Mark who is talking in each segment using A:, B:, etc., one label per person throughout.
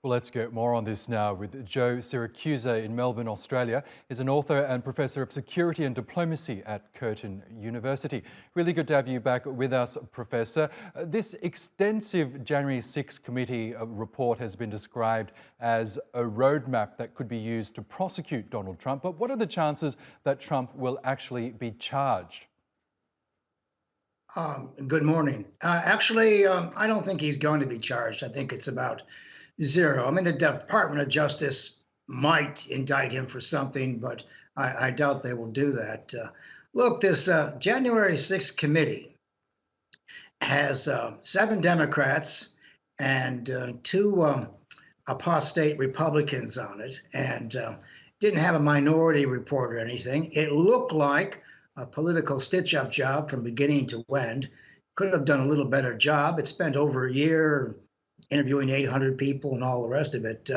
A: Well, let's get more on this now with Joe Siracusa in Melbourne, Australia. He's an author and professor of security and diplomacy at Curtin University. Really good to have you back with us, Professor. This extensive January 6 committee report has been described as a roadmap that could be used to prosecute Donald Trump. But what are the chances that Trump will actually be charged?
B: Good morning. I don't think he's going to be charged. I think it's about zero. I mean, the Department of Justice might indict him for something, but I doubt they will do that. Look, this January 6th committee has 7 Democrats and 2 apostate Republicans on it, and didn't have a minority report or anything. It looked like a political stitch-up job from beginning to end. Could have done a little better job. It spent over a year interviewing 800 people and all the rest of it.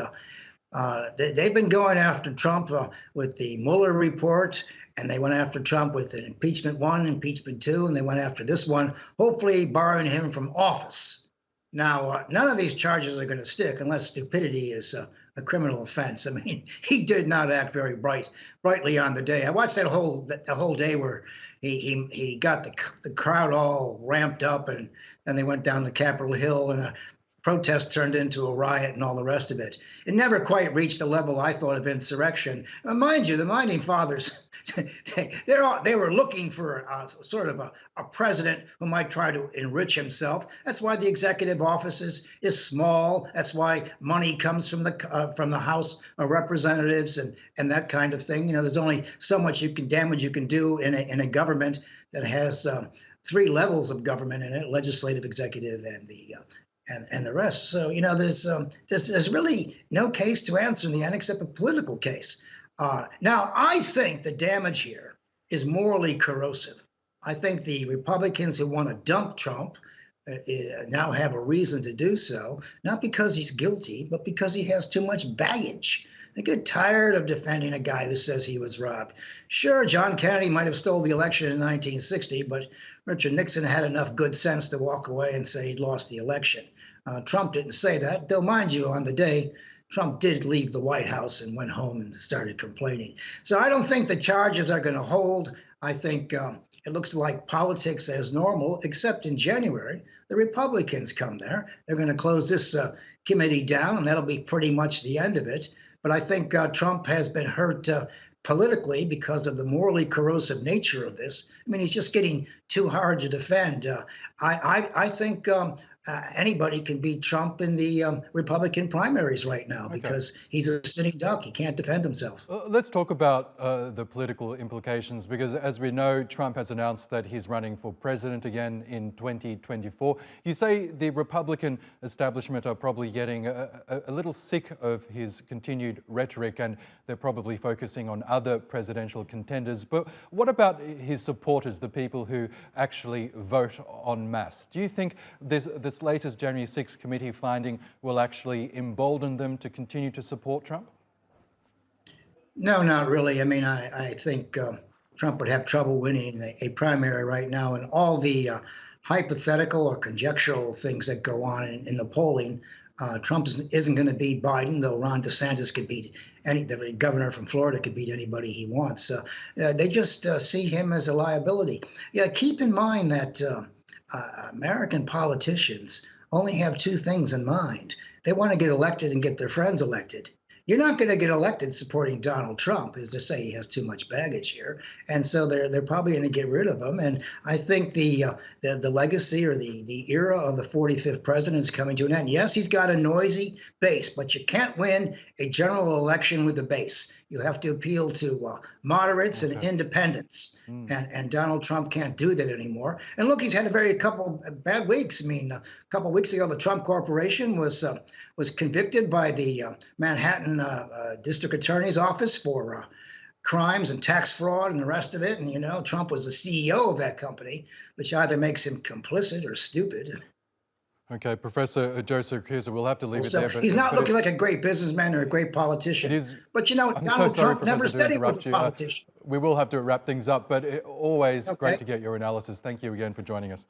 B: They've been going after Trump with the Mueller report, and they went after Trump with an impeachment 1, impeachment 2, and they went after this one, hopefully barring him from office. Now, none of these charges are going to stick unless stupidity is a criminal offense. I mean, he did not act very brightly on the day. I watched the whole day where he got the crowd all ramped up, and then they went down the Capitol Hill, and a protest turned into a riot and all the rest of it. It never quite reached the level I thought of insurrection. Mind you, the Mining Fathers, they were looking for sort of a president who might try to enrich himself. That's why the executive office is small. That's why money comes from the House of Representatives and that kind of thing. You know, there's only so much damage you can do in a government that has 3 levels of government in it: legislative, executive, and the rest. So, you know, there's really no case to answer in the end except a political case. Now, I think the damage here is morally corrosive. I think the Republicans who want to dump Trump now have a reason to do so, not because he's guilty, but because he has too much baggage. They get tired of defending a guy who says he was robbed. Sure, John Kennedy might have stole the election in 1960, but Richard Nixon had enough good sense to walk away and say he'd lost the election. Trump didn't say that, though, mind you, on the day, Trump did leave the White House and went home and started complaining. So I don't think the charges are going to hold. I think it looks like politics as normal, except in January. The Republicans come there. They're going to close this committee down, and that'll be pretty much the end of it. But I think Trump has been hurt politically because of the morally corrosive nature of this. I mean, he's just getting too hard to defend. I think anybody can beat Trump in the Republican primaries right now because he's a sitting duck. He can't defend himself.
A: Let's talk about the political implications, because as we know, Trump has announced that he's running for president again in 2024. You say the Republican establishment are probably getting a little sick of his continued rhetoric, and they're probably focusing on other presidential contenders. But what about his supporters, the people who actually vote en masse? Do you think this latest January 6th committee finding will actually embolden them to continue to support Trump?
B: No, not really. I mean, I think Trump would have trouble winning a primary right now, and all the hypothetical or conjectural things that go on in the polling. Trump isn't going to beat Biden, though Ron DeSantis could beat the governor from Florida could beat anybody he wants. They just see him as a liability. Yeah, keep in mind that American politicians only have 2 things in mind. They want to get elected and get their friends elected. You're not going to get elected supporting Donald Trump, is to say he has too much baggage here, and so they're probably going to get rid of him. And I think the legacy or the era of the 45th president is coming to an end. Yes, he's got a noisy base, but you can't win a general election with a base. You have to appeal to moderates and independents, and Donald Trump can't do that anymore. And look, he's had a couple bad weeks. I mean, a couple of weeks ago, the Trump Corporation was convicted by the Manhattan District Attorney's Office for crimes and tax fraud and the rest of it. And, you know, Trump was the CEO of that company, which either makes him complicit or stupid.
A: Okay, Professor Joe Siracusa, we'll have to leave it there. But
B: he's not looking like a great businessman or a great politician.
A: It is,
B: but, you know, Donald Trump never said he was a politician.
A: We will have to wrap things up, but always great to get your analysis. Thank you again for joining us.